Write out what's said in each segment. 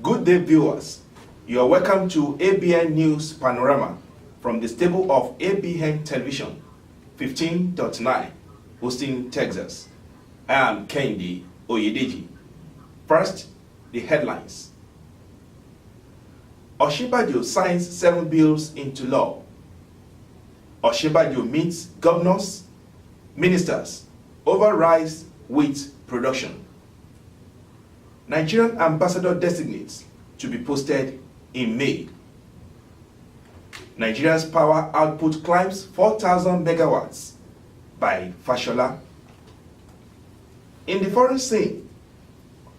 Good day, viewers. You are welcome to ABN News Panorama from the stable of ABN Television 15.9, Houston, Texas. I am Kendi Oyedeji. First, the headlines. Osinbajo signs 7 bills into law. Osinbajo meets governors, ministers over rice wheat production. Nigerian ambassador designates to be posted in May. Nigeria's power output climbs 4,000 megawatts by Fashola. In the foreign scene,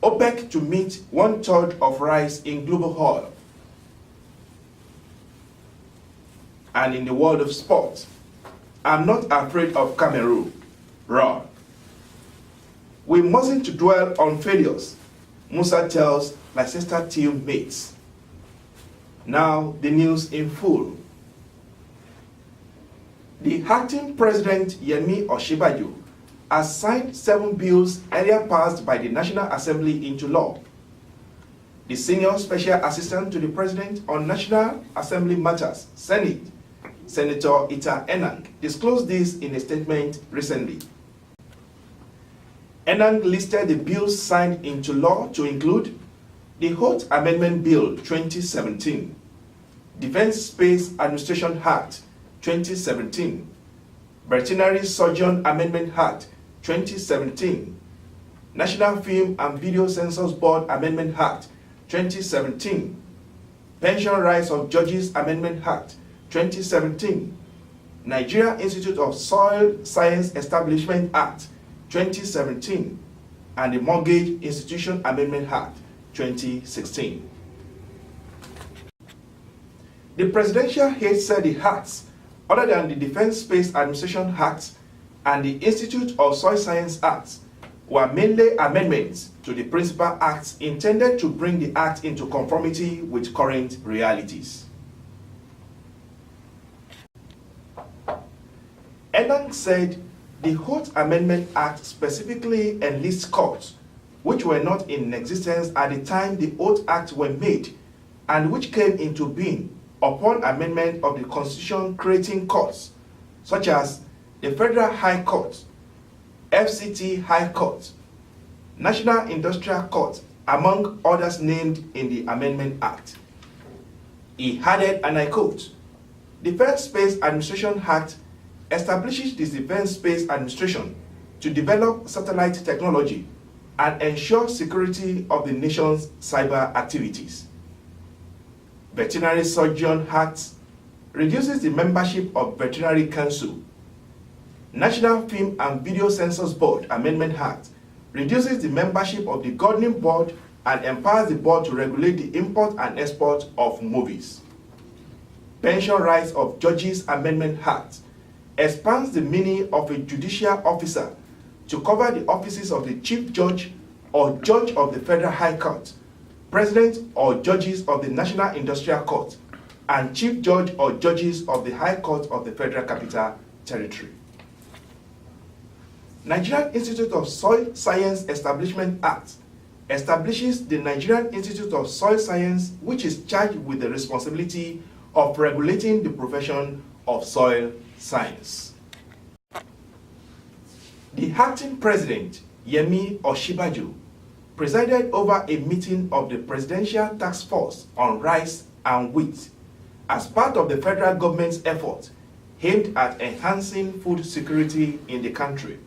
OPEC to meet 1/3 of rice in global oil. And in the world of sport, I'm not afraid of Cameroon. Raw. We mustn't dwell on failures, Musa tells Leicester teammates. Now the news in full. The acting president Yemi Osinbajo has signed 7 bills earlier passed by the National Assembly into law. The senior special assistant to the president on National Assembly matters, Senate, Senator Ita Enang, disclosed this in a statement recently. Enang listed the bills signed into law to include the Holt Amendment Bill 2017, Defense Space Administration Act 2017, Veterinary Surgeon Amendment Act 2017, National Film and Video Censors Board Amendment Act 2017, Pension Rights of Judges Amendment Act 2017, Nigeria Institute of Soil Science Establishment Act 2017, and the Mortgage Institution Amendment Act 2016. The presidential head said the acts, other than the Defense Space Administration Act and the Institute of Soil Science Act, were mainly amendments to the principal acts intended to bring the act into conformity with current realities. Enang said the Holt Amendment Act specifically enlists courts which were not in existence at the time the Holt Act were made and which came into being upon amendment of the Constitution, creating courts such as the Federal High Court, FCT High Court, National Industrial Court, among others named in the Amendment Act. He added, and I quote, "The Defense Space Administration Act establishes the Defense Space Administration to develop satellite technology and ensure security of the nation's cyber activities. Veterinary Surgeon Act reduces the membership of Veterinary Council. National Film and Video Censors Board Amendment Act reduces the membership of the governing board and empowers the board to regulate the import and export of movies. Pension Rights of Judges Amendment Act expands the meaning of a judicial officer to cover the offices of the Chief Judge or Judge of the Federal High Court, President or Judges of the National Industrial Court, and Chief Judge or Judges of the High Court of the Federal Capital Territory. Nigerian Institute of Soil Science Establishment Act establishes the Nigerian Institute of Soil Science, which is charged with the responsibility of regulating the profession of soil science. The acting president, Yemi Osinbajo, presided over a meeting of the Presidential Task Force on Rice and Wheat as part of the federal government's effort aimed at enhancing food security in the country.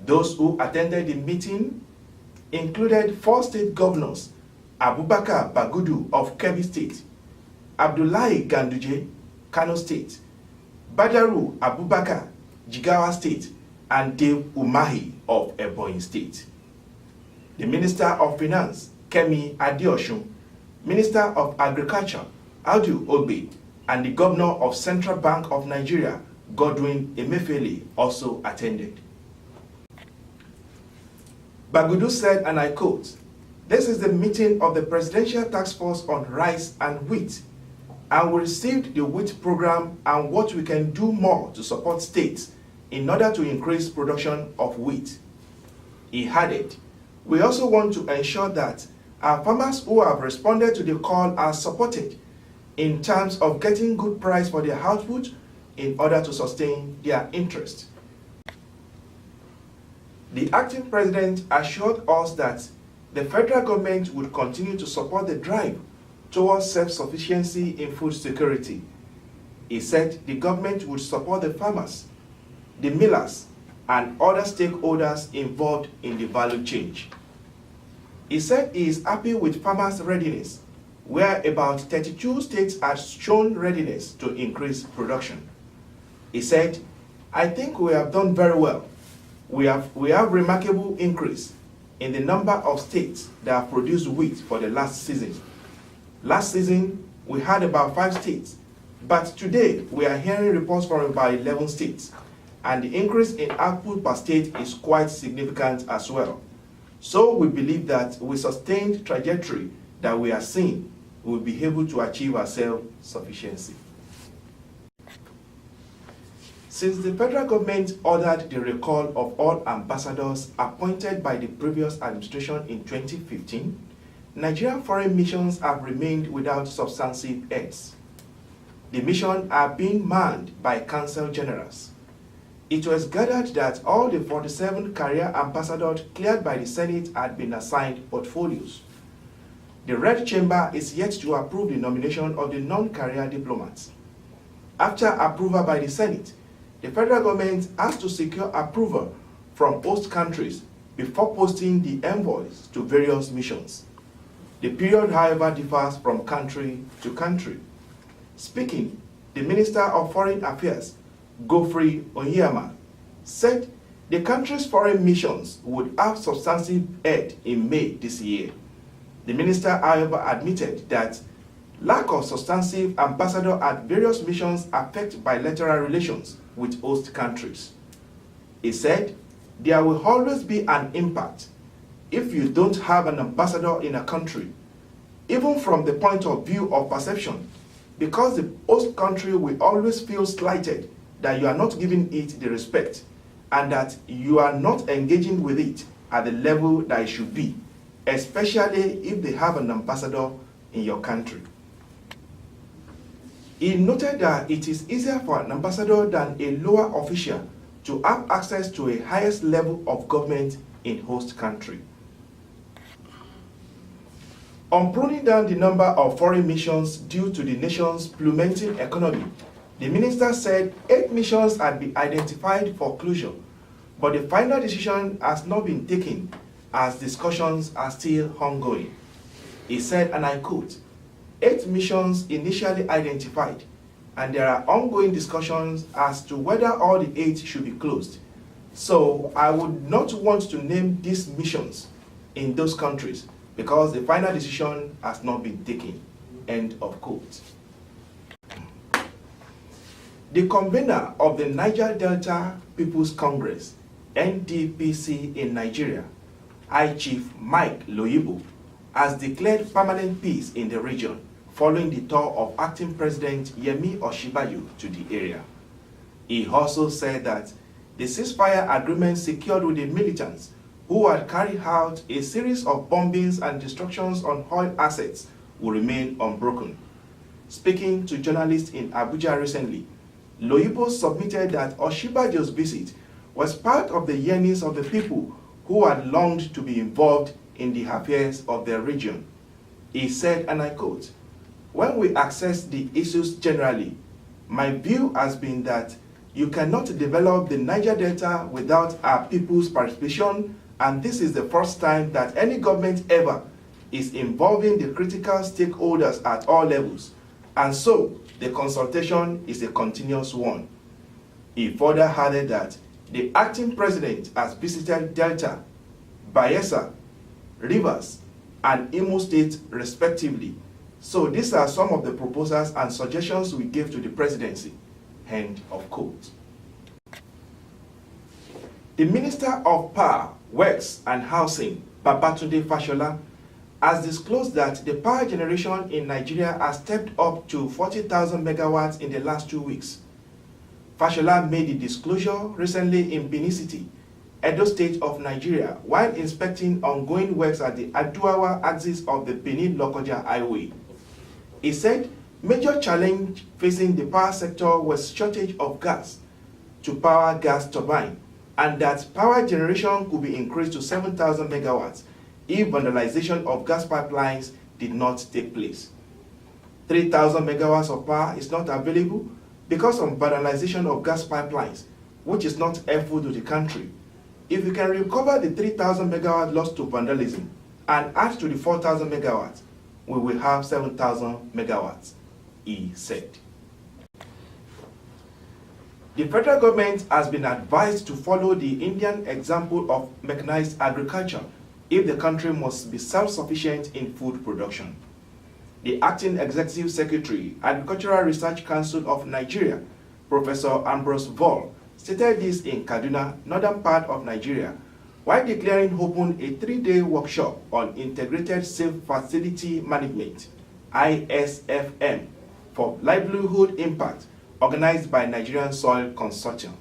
Those who attended the meeting included 4 state governors, Abubakar Bagudu of Kebbi State, Abdullahi Ganduje, Kano State, Badaru Abubakar, Jigawa State, and Dave Umahi of Ebonyi State. The Minister of Finance, Kemi Adeosun, Minister of Agriculture, Audu Ogbe, and the Governor of Central Bank of Nigeria, Godwin Emefiele, also attended. Bagudu said, and I quote, "This is the meeting of the Presidential Task Force on Rice and Wheat, and we received the wheat program and what we can do more to support states in order to increase production of wheat." He added, "We also want to ensure that Our farmers who have responded to the call are supported in terms of getting good price for their output in order to sustain their interest. The acting president assured us that the federal government would continue to support the drive towards self-sufficiency in food security. He said the government would support the farmers, the millers, and other stakeholders involved in the value chain. He said he is happy with farmers' readiness, where about 32 states have shown readiness to increase production. He said, "I think we have done very well. We have remarkable increase in the number of states that have produced wheat for the last season. Last season, we had about 5 states, but today we are hearing reports from about 11 states, and the increase in output per state is quite significant as well. So we believe that with sustained trajectory that we are seeing, we will be able to achieve our self-sufficiency." Since the federal government ordered the recall of all ambassadors appointed by the previous administration in 2015, Nigerian foreign missions have remained without substantive heads. The missions are being manned by council generals. It was gathered that all the 47 career ambassadors cleared by the Senate had been assigned portfolios. The Red Chamber is yet to approve the nomination of the non-career diplomats. After approval by the Senate, the federal government has to secure approval from host countries before posting the envoys to various missions. The period, however, differs from country to country. Speaking, the Minister of Foreign Affairs, Godfrey Onyema, said the country's foreign missions would have substantive head in May this year. The minister, however, admitted that lack of substantive ambassador at various missions affect bilateral relations with host countries. He said, "There will always be an impact if you don't have an ambassador in a country, even from the point of view of perception, because the host country will always feel slighted that you are not giving it the respect and that you are not engaging with it at the level that it should be, especially if they have an ambassador in your country." He noted that it is easier for an ambassador than a lower official to have access to a highest level of government in host country. On pruning down the number of foreign missions due to the nation's plummeting economy, the minister said 8 missions had been identified for closure, but the final decision has not been taken as discussions are still ongoing. He said, and I quote, 8 missions initially identified, and there are ongoing discussions as to whether all the 8 should be closed. So I would not want to name these missions in those countries because the final decision has not been taken. End of quote. The convener of the Niger Delta People's Congress, NDPC in Nigeria, High Chief Mike Loyibo, has declared permanent peace in the region following the tour of acting President Yemi Osinbajo to the area. He also said that the ceasefire agreement secured with the militants who had carried out a series of bombings and destructions on oil assets will remain unbroken. Speaking to journalists in Abuja recently, Loyibo submitted that Osinbajo's visit was part of the yearnings of the people who had longed to be involved in the affairs of their region. He said, and I quote, "When we assess the issues generally, my view has been that you cannot develop the Niger Delta without our people's participation, and this is the first time that any government ever is involving the critical stakeholders at all levels, and so the consultation is a continuous one." He further added that the acting president has visited Delta, Bayelsa, Rivers, and Imo State respectively. So these are some of the proposals and suggestions we gave to the presidency. End of quote. The Minister of Power, Works and Housing, Babatunde Fashola, has disclosed that the power generation in Nigeria has stepped up to 40,000 megawatts in the last 2 weeks. Fashola made the disclosure recently in Benin City, Edo State of Nigeria while inspecting ongoing works at the Aduawa axis of the Benin-Lokoja Highway. He said major challenge facing the power sector was shortage of gas to power gas turbine, and that power generation could be increased to 7,000 megawatts if vandalization of gas pipelines did not take place. 3,000 megawatts of power is not available because of vandalization of gas pipelines, which is not helpful to the country. If we can recover the 3,000 megawatt lost to vandalism and add to the 4,000 megawatts, we will have 7,000 megawatts, he said. The federal government has been advised to follow the Indian example of mechanized agriculture if the country must be self-sufficient in food production. The Acting Executive Secretary, Agricultural Research Council of Nigeria, Professor Ambrose Vol, stated this in Kaduna, northern part of Nigeria, while declaring open a 3-day workshop on Integrated Safe Facility Management, ISFM, for livelihood impact, organized by Nigerian Soil Consortium.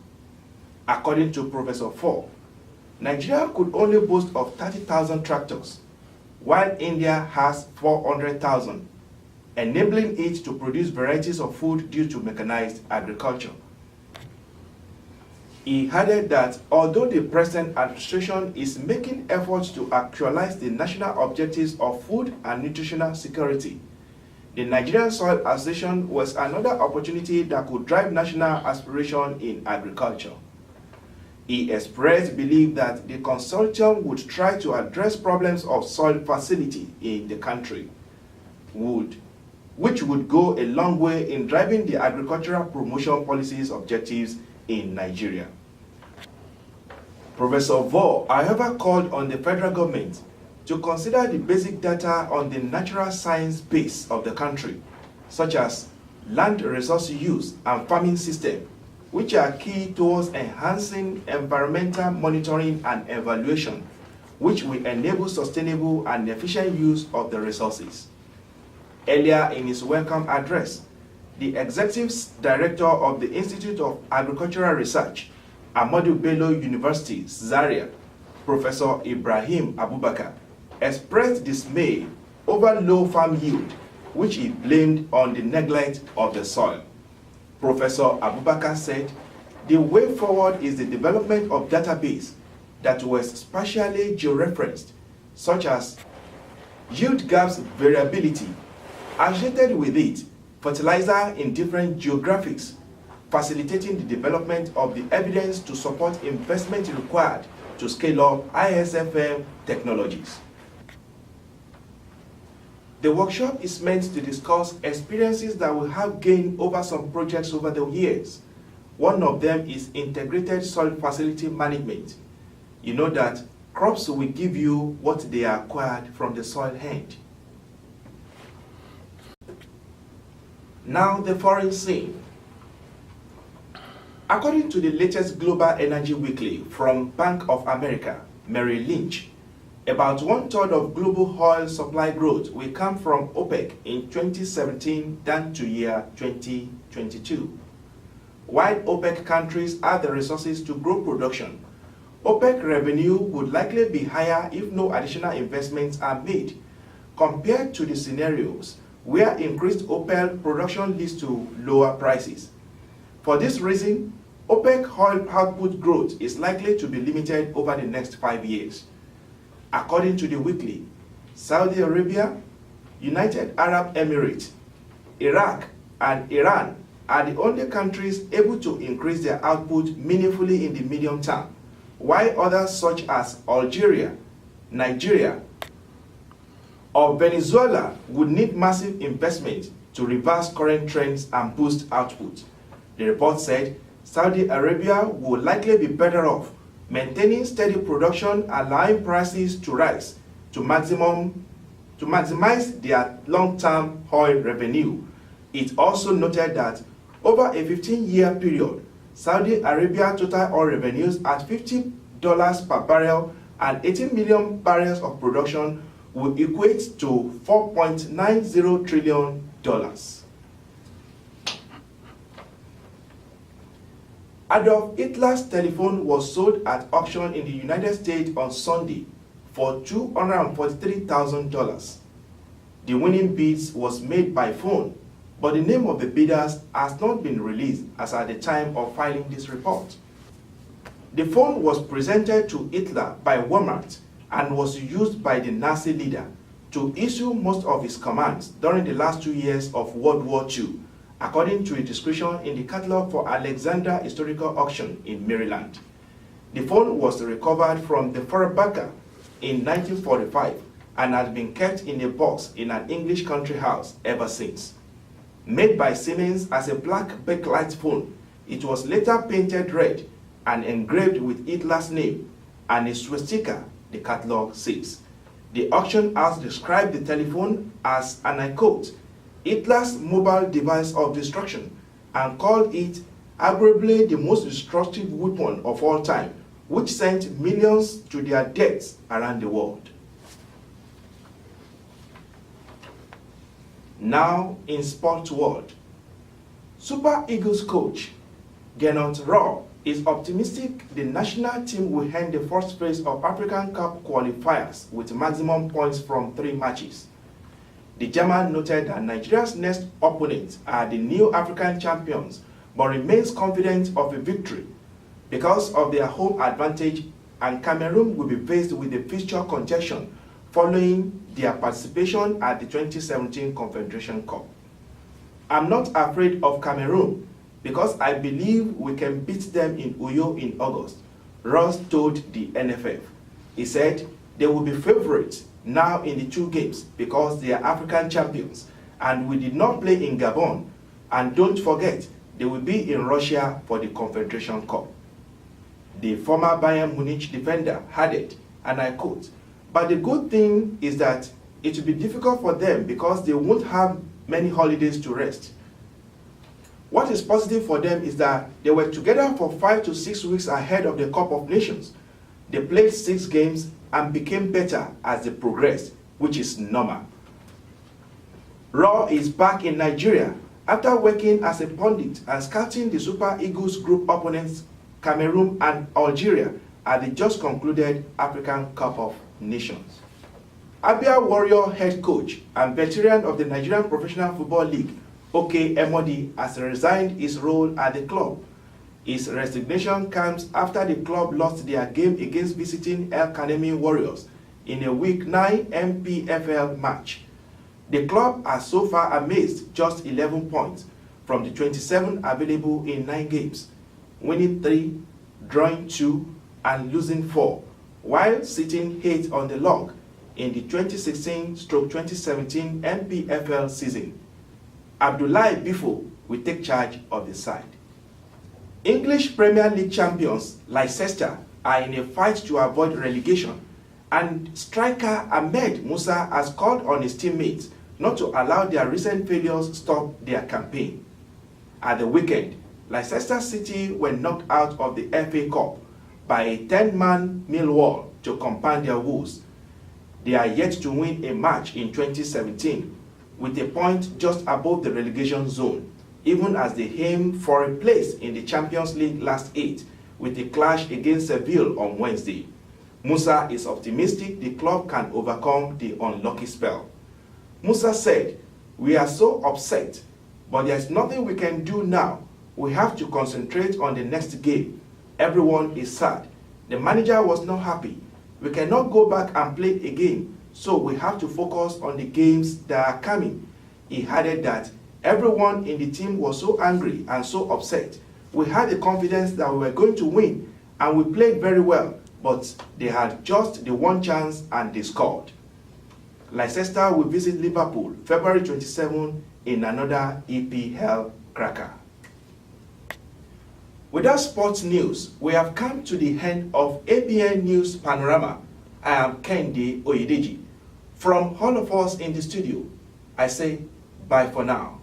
According to Professor Vol, Nigeria could only boast of 30,000 tractors, while India has 400,000, enabling it to produce varieties of food due to mechanized agriculture. He added that although the present administration is making efforts to actualize the national objectives of food and nutritional security, the Nigerian Soil Association was another opportunity that could drive national aspiration in agriculture. He expressed belief that the consortium would try to address problems of soil facility in the country, which would go a long way in driving the agricultural promotion policies objectives in Nigeria. Professor Vol, however, called on the federal government to consider the basic data on the natural science base of the country, such as land resource use and farming system, which are key towards enhancing environmental monitoring and evaluation, which will enable sustainable and efficient use of the resources. Earlier in his welcome address, the Executive Director of the Institute of Agricultural Research, Ahmadu Bello University, Zaria, Professor Ibrahim Abubakar, expressed dismay over low farm yield, which he blamed on the neglect of the soil. Professor Abubakar said, the way forward is the development of database that was spatially georeferenced, such as yield gaps variability, associated with it, fertilizer in different geographics, facilitating the development of the evidence to support investment required to scale up ISFM technologies. The workshop is meant to discuss experiences that we have gained over some projects over the years. One of them is integrated soil facility management. You know that crops will give you what they acquired from the soil hand. Now the foreign scene. According to the latest Global Energy Weekly from Bank of America, Merrill Lynch, about 1/3 of global oil supply growth will come from OPEC in 2017 down to year 2022. While OPEC countries have the resources to grow production, OPEC revenue would likely be higher if no additional investments are made, compared to the scenarios where increased oil production leads to lower prices. For this reason, OPEC oil output growth is likely to be limited over the next 5 years. According to the weekly, Saudi Arabia, United Arab Emirates, Iraq, and Iran are the only countries able to increase their output meaningfully in the medium term, while others such as Algeria, Nigeria, or Venezuela would need massive investment to reverse current trends and boost output. The report said Saudi Arabia will likely be better off maintaining steady production, allowing prices to rise to maximize their long-term oil revenue. It also noted that over a 15-year period, Saudi Arabia total oil revenues at $50 per barrel and 18 million barrels of production will equate to $4.90 trillion. Adolf Hitler's telephone was sold at auction in the United States on Sunday for $243,000. The winning bids was made by phone, but the name of the bidders has not been released as at the time of filing this report. The phone was presented to Hitler by Walmart and was used by the Nazi leader to issue most of his commands during the last 2 years of World War II, according to a description in the catalog for Alexander Historical Auction in Maryland. The phone was recovered from the Feuerbacher in 1945 and has been kept in a box in an English country house ever since. Made by Siemens as a black backlight phone, it was later painted red and engraved with Hitler's name and a swastika, the catalog says. The auction house described the telephone as, and I quote, Hitler's mobile device of destruction, and called it arguably the most destructive weapon of all time, which sent millions to their deaths around the world. Now in sports world, Super Eagles coach Gernot Rohr is optimistic the national team will end the first phase of African Cup qualifiers with maximum points from 3 matches. The German noted that Nigeria's next opponents are the new African champions, but remains confident of a victory because of their home advantage, and Cameroon will be faced with the fixture congestion following their participation at the 2017 Confederation Cup. I'm not afraid of Cameroon because I believe we can beat them in Uyo in August, Ross told the NFF. He said they will be favorites now in the 2 games because they are African champions, and we did not play in Gabon, and don't forget they will be in Russia for the Confederation Cup. The former Bayern Munich defender added, and I quote, but the good thing is that it will be difficult for them because they won't have many holidays to rest. What is positive for them is that they were together for 5 to 6 weeks ahead of the Cup of Nations. They played 6 games and became better as they progressed, which is normal. Rohr is back in Nigeria after working as a pundit and scouting the Super Eagles group opponents Cameroon and Algeria at the just concluded African Cup of Nations. Abia Warrior head coach and veteran of the Nigerian Professional Football League, OK Emodi, has resigned his role at the club. His resignation comes after the club lost their game against visiting El Kanemi Warriors in a Week 9 MPFL match. The club has so far amassed just 11 points from the 27 available in 9 games, winning 3, drawing 2, and losing 4, while sitting 8 on the log in the 2016-2017 MPFL season. Abdullahi Bifo will take charge of the side. English Premier League champions Leicester are in a fight to avoid relegation, and striker Ahmed Musa has called on his teammates not to allow their recent failures stop their campaign. At the weekend, Leicester City were knocked out of the FA Cup by a 10-man Millwall to compound their woes. They are yet to win a match in 2017, with a point just above the relegation zone, even as they aim for a place in the Champions League last 8 with a clash against Seville on Wednesday. Musa is optimistic the club can overcome the unlucky spell. Musa said, "We are so upset, but there's nothing we can do now. We have to concentrate on the next game. Everyone is sad. The manager was not happy. We cannot go back and play again, so we have to focus on the games that are coming." He added that everyone in the team was so angry and so upset. We had the confidence that we were going to win, and we played very well, but they had just the one chance and they scored. Leicester will visit Liverpool February 27 in another EPL cracker. With that sports news, we have come to the end of ABN News Panorama. I am Kendi Oyedeji. From all of us in the studio, I say bye for now.